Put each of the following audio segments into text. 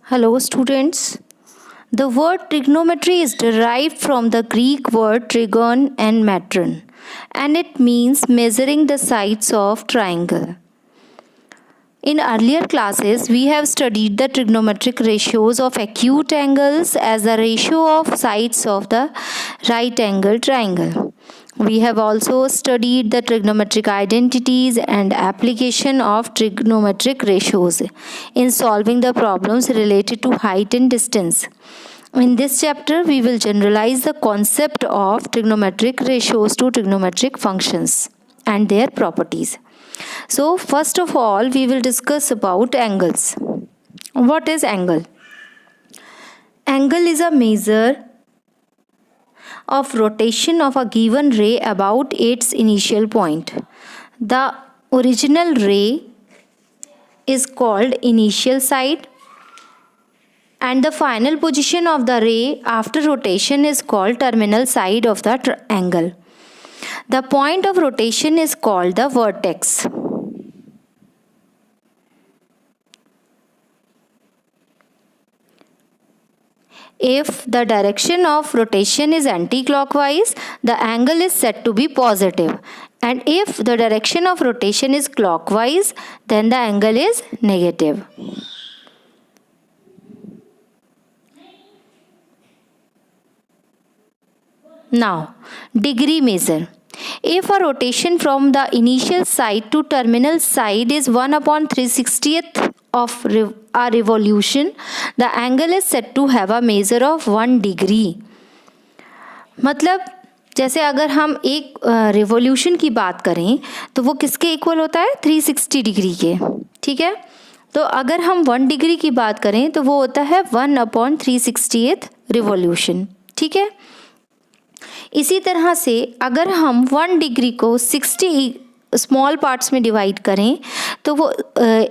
Hello students. The word trigonometry is derived from the Greek word trigon and metron, and it means measuring the sides of triangle. In earlier classes, we have studied the trigonometric ratios of acute angles as the ratio of sides of the right angle triangle. We have also studied the trigonometric identities and application of trigonometric ratios in solving the problems related to height and distance. In this chapter, we will generalize the concept of trigonometric ratios to trigonometric functions and their properties. So, first of all, we will discuss about angles. What is angle? Angle is a measure of rotation of a given ray about its initial point. The original ray is called initial side, and the final position of the ray after rotation is called terminal side of the angle. The point of rotation is called the vertex. If the direction of rotation is anti-clockwise, the angle is said to be positive. And if the direction of rotation is clockwise, then the angle is negative. Now, degree measure. If a rotation from the initial side to terminal side is 1/360th of a revolution, the angle is said to have a measure of 1 degree. मतलब जैसे अगर हम एक revolution की बात करें तो वो किसके इक्वल होता है? 360 डिग्री के. ठीक है, तो अगर हम 1 डिग्री की बात करें तो वो होता है 1/360th रिवॉल्यूशन. ठीक है, इसी तरह से अगर हम 1 डिग्री को 60 स्मॉल पार्ट्स में डिवाइड करें तो वो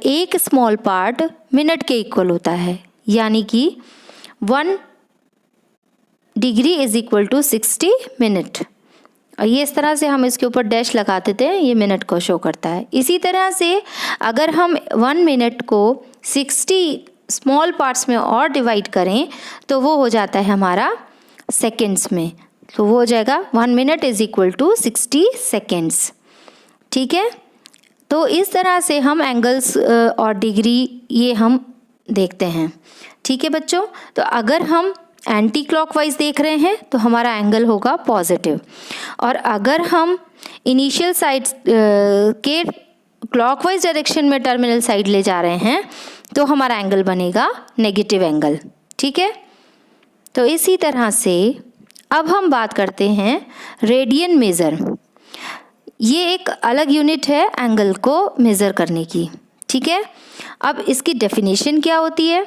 एक स्मॉल पार्ट मिनट के इक्वल होता है, यानी कि 1 degree is equal to 60 minute. और ये इस तरह से हम इसके ऊपर डैश लगा देते हैं, ये मिनट को शो करता है. इसी तरह से अगर हम 1 मिनट को 60 स्मॉल पार्ट्स में और डिवाइड करें तो वो हो जाता है हमारा सेकेंड्स में. तो वो हो जाएगा 1 minute is equal to 60 seconds. ठीक है, तो इस तरह से हम एंगल्स और डिग्री ये हम देखते हैं. ठीक है बच्चों, तो अगर हम एंटी क्लॉकवाइज देख रहे हैं तो हमारा एंगल होगा पॉजिटिव, और अगर हम इनिशियल साइड के क्लॉकवाइज डायरेक्शन में टर्मिनल साइड ले जा रहे हैं तो हमारा एंगल बनेगा नेगेटिव एंगल. ठीक है, तो इसी तरह से अब हम बात करते हैं रेडियन मेज़र. ये एक अलग यूनिट है एंगल को मेज़र करने की. ठीक है, अब इसकी डेफिनेशन क्या होती है?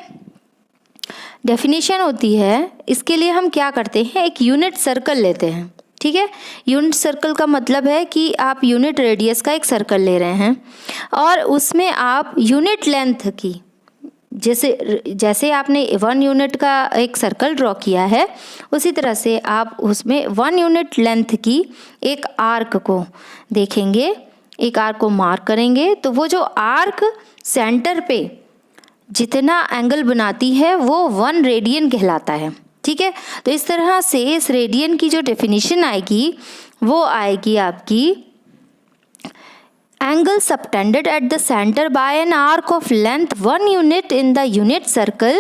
डेफिनेशन होती है, इसके लिए हम क्या करते हैं, एक यूनिट सर्कल लेते हैं. ठीक है, यूनिट सर्कल का मतलब है कि आप यूनिट रेडियस का एक सर्कल ले रहे हैं और उसमें आप यूनिट लेंथ की, जैसे आपने 1 यूनिट का एक सर्कल ड्रॉ किया है उसी तरह से आप उसमें 1 यूनिट लेंथ की एक आर्क को देखेंगे, एक आर्क को मार्क करेंगे तो वो जो आर्क सेंटर पे जितना एंगल बनाती है वो 1 रेडियन कहलाता है. ठीक है, तो इस तरह से इस रेडियन की जो डेफिनेशन आएगी वो आएगी आपकी angle subtended at the center by an arc of length 1 unit in the unit circle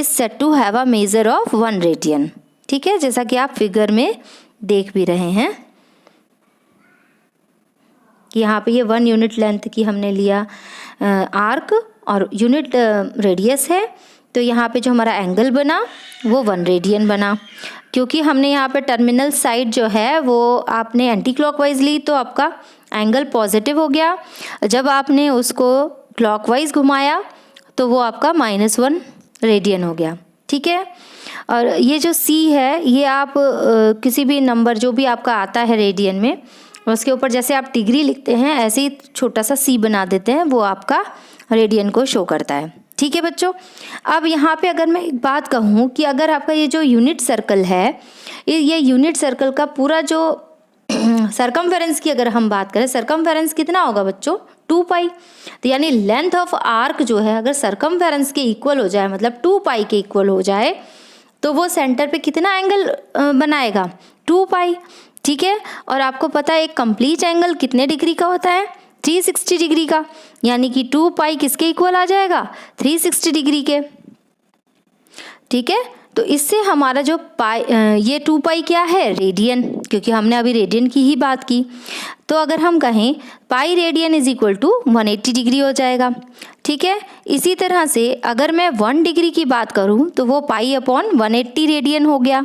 is said to have a measure of 1 radian. ठीक है, जैसा कि आप फिगर में देख भी रहे हैं कि यहाँ पे ये 1 यूनिट लेंथ की हमने लिया आर्क और यूनिट रेडियस है, तो यहाँ पे जो हमारा एंगल बना वो 1 रेडियन बना. क्योंकि हमने यहाँ पे टर्मिनल साइड जो है वो आपने एंटी क्लॉकवाइज ली तो आपका एंगल पॉजिटिव हो गया. जब आपने उसको क्लॉकवाइज घुमाया तो वो आपका -1 रेडियन हो गया. ठीक है, और ये जो C है ये आप किसी भी नंबर जो भी आपका आता है रेडियन में उसके ऊपर जैसे आप डिग्री लिखते हैं ऐसे ही छोटा सा C बना देते हैं, वो आपका रेडियन को शो करता है. ठीक है बच्चों, अब यहाँ पे अगर मैं एक बात कहूँ कि अगर आपका ये जो यूनिट सर्कल है ये यूनिट सर्कल का पूरा जो सरकमफेरेंस की अगर हम बात करें, सरकमफेरेंस कितना होगा बच्चों? 2 पाई। तो यानी लेंथ ऑफ आर्क जो है अगर सरकमफेरेंस के इक्वल हो जाए, मतलब 2 पाई के इक्वल हो जाए, तो वो सेंटर पे कितना एंगल बनाएगा, 2 पाई। ठीक है, और आपको पता है एक कंप्लीट एंगल कितने डिग्री का होता है, 360 डिग्री का, यानी कि 2 पाई किसके इक्वल आ जाएगा, 360 डिग्री के। ठीक है, तो इससे हमारा जो पाई, ये 2 पाई क्या है, रेडियन, क्योंकि हमने अभी रेडियन की ही बात की। तो अगर हम कहें pi radian is equal to 180 degree हो जाएगा। ठीक है, इसी तरह से अगर मैं 1 डिग्री की बात करूं तो वो पाई अपॉन 180 रेडियन हो गया।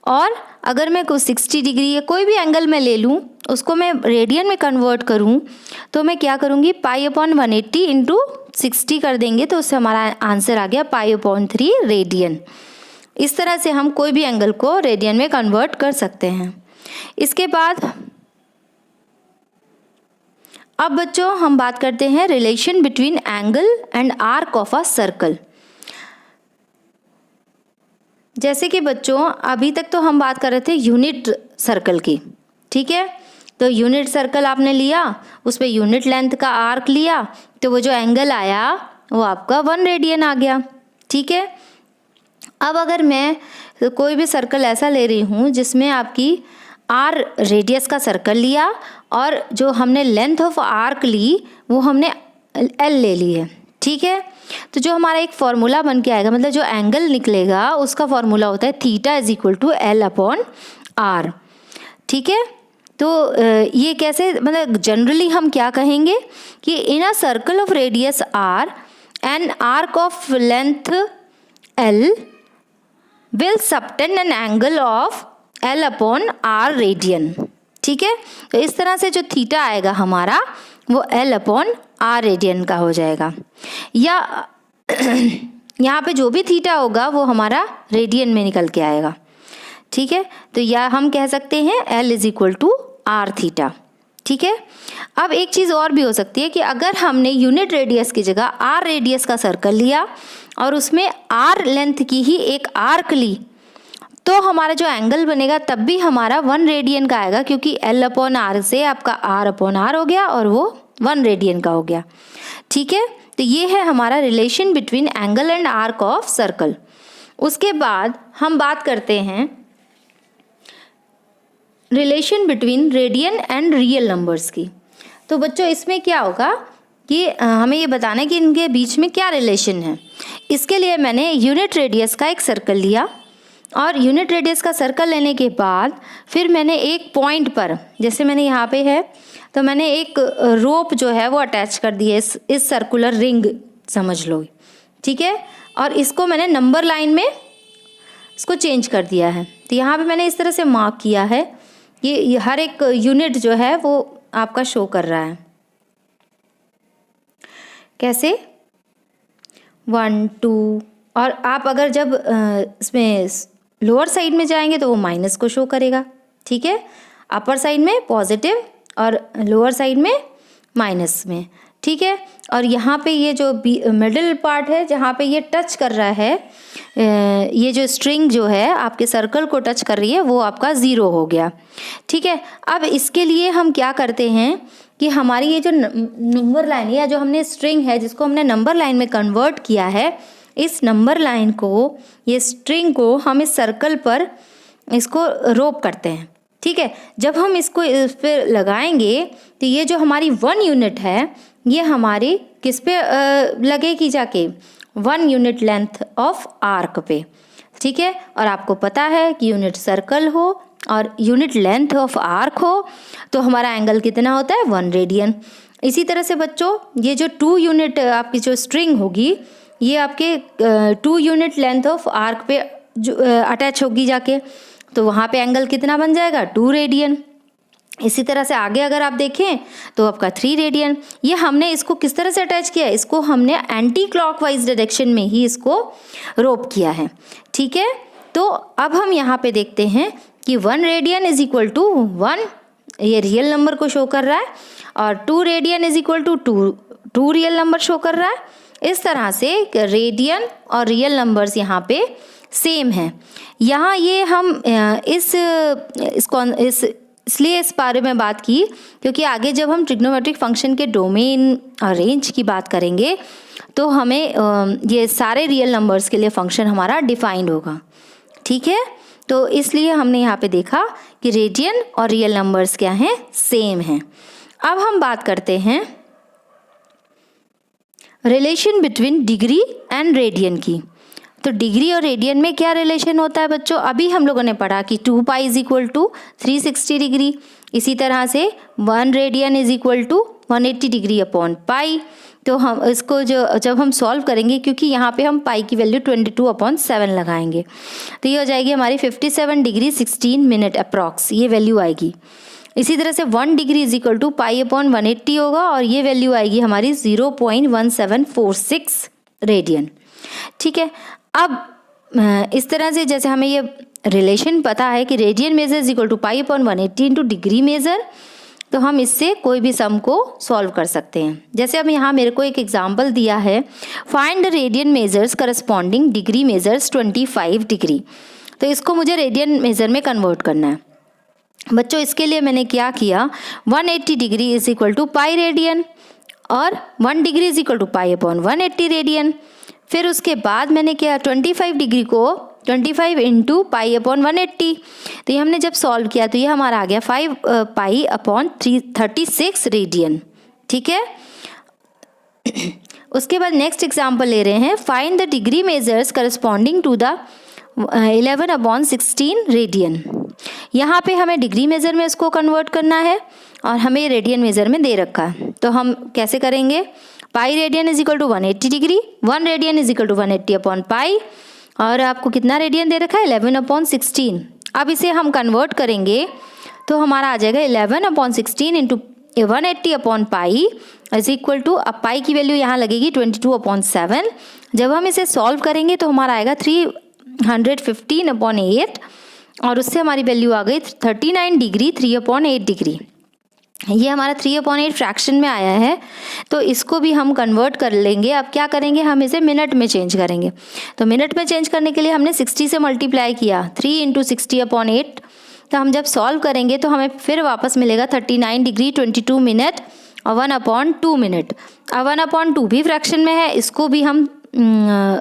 और अगर मैं कुछ 60 डिग्री या कोई भी एंगल में ले लूं, उसको मैं रेडियन में कन्वर्ट करूं, तो मैं क्या करूंगी, पाई अपॉन 180 इंटू 60 कर देंगे, तो उससे हमारा आंसर आ गया पाई अपॉन 3 रेडियन। इस तरह से हम कोई भी एंगल को रेडियन में कन्वर्ट कर सकते हैं। इसके बाद अब बच्चों हम बात करते हैं relation between angle and arc of a circle. जैसे कि बच्चों अभी तक तो हम बात कर रहे थे यूनिट सर्कल की। ठीक है, तो यूनिट सर्कल आपने लिया, उस पर यूनिट लेंथ का आर्क लिया, तो वो जो एंगल आया वो आपका 1 रेडियन आ गया। ठीक है, अब अगर मैं कोई भी सर्कल ऐसा ले रही हूँ जिसमें आपकी r रेडियस का सर्कल लिया और जो हमने लेंथ ऑफ आर्क ली वो हमने l ले ली है। ठीक है, तो जो हमारा एक फॉर्मूला बन के आएगा, मतलब जो एंगल निकलेगा उसका फॉर्मूला होता है theta is equal to L upon R। ठीक है, तो ये कैसे, मतलब जनरली हम क्या कहेंगे कि in a circle of radius R and arc of length L will subtend an angle of L upon R radian. ठीक है, तो इस तरह से जो थीटा आएगा हमारा वो L अपॉन R रेडियन का हो जाएगा, या यहाँ पे जो भी थीटा होगा वो हमारा रेडियन में निकल के आएगा। ठीक है, तो या हम कह सकते हैं L is equal to R theta. ठीक है, अब एक चीज़ और भी हो सकती है कि अगर हमने यूनिट रेडियस की जगह R रेडियस का सर्कल लिया और उसमें R लेंथ की ही एक आर्क ली, तो हमारा जो एंगल बनेगा तब भी हमारा 1 रेडियन का आएगा, क्योंकि L अपॉन R से आपका R अपॉन R हो गया और वो 1 रेडियन का हो गया। ठीक है, तो ये है हमारा relation between angle and arc of circle. उसके बाद हम बात करते हैं relation between radian and real numbers की। तो बच्चों इसमें क्या होगा कि हमें ये बताना है कि इनके बीच में क्या रिलेशन है। इसके लिए मैंने यूनिट रेडियस का एक सर्कल लिया और यूनिट रेडियस का सर्कल लेने के बाद फिर मैंने एक पॉइंट पर, जैसे मैंने यहाँ पे है तो मैंने एक रोप जो है वो अटैच कर दी है इस सर्कुलर रिंग समझ लो। ठीक है, और इसको मैंने नंबर लाइन में इसको चेंज कर दिया है। तो यहाँ पे मैंने इस तरह से मार्क किया है, ये हर एक यूनिट जो है वो आपका शो कर रहा है। कैसे, 1 2, और आप अगर जब इसमें लोअर साइड में जाएंगे तो वो माइनस को शो करेगा। ठीक है, अपर साइड में पॉजिटिव और लोअर साइड में माइनस में। ठीक है, और यहाँ पे ये जो मिडिल पार्ट है जहाँ पे ये टच कर रहा है, ये जो स्ट्रिंग जो है आपके सर्कल को टच कर रही है वो आपका 0 हो गया। ठीक है, अब इसके लिए हम क्या करते हैं कि हमारी ये जो नंबर लाइन या जो हमने स्ट्रिंग है जिसको हमने नंबर लाइन में कन्वर्ट किया है, इस नंबर लाइन को, ये स्ट्रिंग को हम इस सर्कल पर इसको रोप करते हैं। ठीक है, जब हम इसको इस पर लगाएंगे तो ये जो हमारी 1 यूनिट है ये हमारी किस पे लगेगी, जाके 1 यूनिट लेंथ ऑफ आर्क पे। ठीक है, और आपको पता है कि यूनिट सर्कल हो और यूनिट लेंथ ऑफ आर्क हो तो हमारा एंगल कितना होता है, 1 रेडियन। इसी तरह से बच्चों ये जो 2 यूनिट आपकी जो स्ट्रिंग होगी ये आपके 2 यूनिट लेंथ ऑफ आर्क पे जो अटैच होगी जाके, तो वहाँ पे एंगल कितना बन जाएगा, 2 रेडियन। इसी तरह से आगे अगर आप देखें तो आपका 3 रेडियन। ये हमने इसको किस तरह से अटैच किया, इसको हमने एंटी क्लॉकवाइज डायरेक्शन में ही इसको रोप किया है। ठीक है, तो अब हम यहाँ पे देखते हैं कि 1 रेडियन इज इक्वल टू 1, ये रियल नंबर को शो कर रहा है, और 2 radian is equal to 2 real number show कर रहा है। इस तरह से रेडियन और रियल नंबर्स यहाँ पे सेम है। यहाँ ये हम इस इसलिए इस बारे में बात की क्योंकि आगे जब हम ट्रिग्नोमेट्रिक फंक्शन के डोमेन और रेंज की बात करेंगे तो हमें ये सारे रियल नंबर्स के लिए फंक्शन हमारा डिफाइंड होगा, ठीक है। तो इसलिए हमने यहाँ पे देखा कि रेडियन और रियल नंबर्स क्या हैं, सेम हैं। अब हम बात करते हैं relation between degree and radian की। तो डिग्री और रेडियन में क्या रिलेशन होता है बच्चों, अभी हम लोगों ने पढ़ा कि 2 pi is equal to 360 degree, इसी तरह से 1 radian is equal to 180 degree upon pi. तो हम इसको जब हम सॉल्व करेंगे, क्योंकि यहाँ पे हम पाई की वैल्यू 22/7 लगाएंगे, तो ये हो जाएगी हमारी 57 डिग्री 16 मिनट अप्रॉक्स, ये वैल्यू आएगी। इसी तरह से 1 degree is equal to pi upon 180 होगा और ये वैल्यू आएगी हमारी 0.1746 रेडियन, ठीक है। अब इस तरह से जैसे हमें ये रिलेशन पता है कि radian measure is equal to pi upon 180 into degree measure, तो हम इससे कोई भी सम को सॉल्व कर सकते हैं। जैसे अब यहाँ मेरे को एक एग्जांपल दिया है, find the radian measures corresponding degree measures 25 degree. तो इसको मुझे रेडियन मेजर में कन्वर्ट करना है बच्चों। इसके लिए मैंने क्या किया, 180 degree is equal to pi radian और 1 degree is equal to pi upon 180 radian. फिर उसके बाद मैंने क्या, 25 डिग्री को 25 इंटू पाई अपॉन 180, तो ये हमने जब सॉल्व किया तो ये हमारा आ गया 5 पाई अपॉन 36 रेडियन, ठीक है। उसके बाद नेक्स्ट एग्जांपल ले रहे हैं, find the degree measures corresponding to the 11/16 radian. यहाँ पे हमें डिग्री मेजर में इसको कन्वर्ट करना है और हमें रेडियन मेजर में दे रखा है, तो हम कैसे करेंगे, pi radian is equal to 180 degree, 1 radian is equal to 180 upon pi, और आपको कितना रेडियन दे रखा है, 11/16। अब इसे हम कन्वर्ट करेंगे तो हमारा आ जाएगा 11/16 into 180 upon pi is equal to, अब पाई की वैल्यू यहाँ लगेगी 22/7। जब हम इसे सॉल्व करेंगे तो हमारा आएगा 315/8 और उससे हमारी वैल्यू आ गई 39 डिग्री 3/8 डिग्री। ये हमारा 3/8 फ्रैक्शन में आया है, तो इसको भी हम कन्वर्ट कर लेंगे। अब क्या करेंगे, हम इसे मिनट में चेंज करेंगे। तो मिनट में चेंज करने के लिए हमने 60 से मल्टीप्लाई किया, 3 इंटू 60/8। तो हम जब सॉल्व करेंगे तो हमें फिर वापस मिलेगा 39 डिग्री 22 मिनट और 1/2 मिनट। अब 1/2 भी फ्रैक्शन में है, इसको भी हम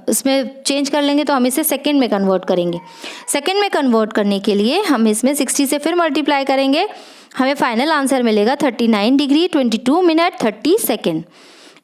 इसमें चेंज कर लेंगे, तो हम इसे सेकंड में कन्वर्ट करेंगे। सेकंड में कन्वर्ट करने के लिए हम इसमें 60 से फिर मल्टीप्लाई करेंगे, हमें फाइनल आंसर मिलेगा 39 डिग्री 22 मिनट 30 सेकेंड।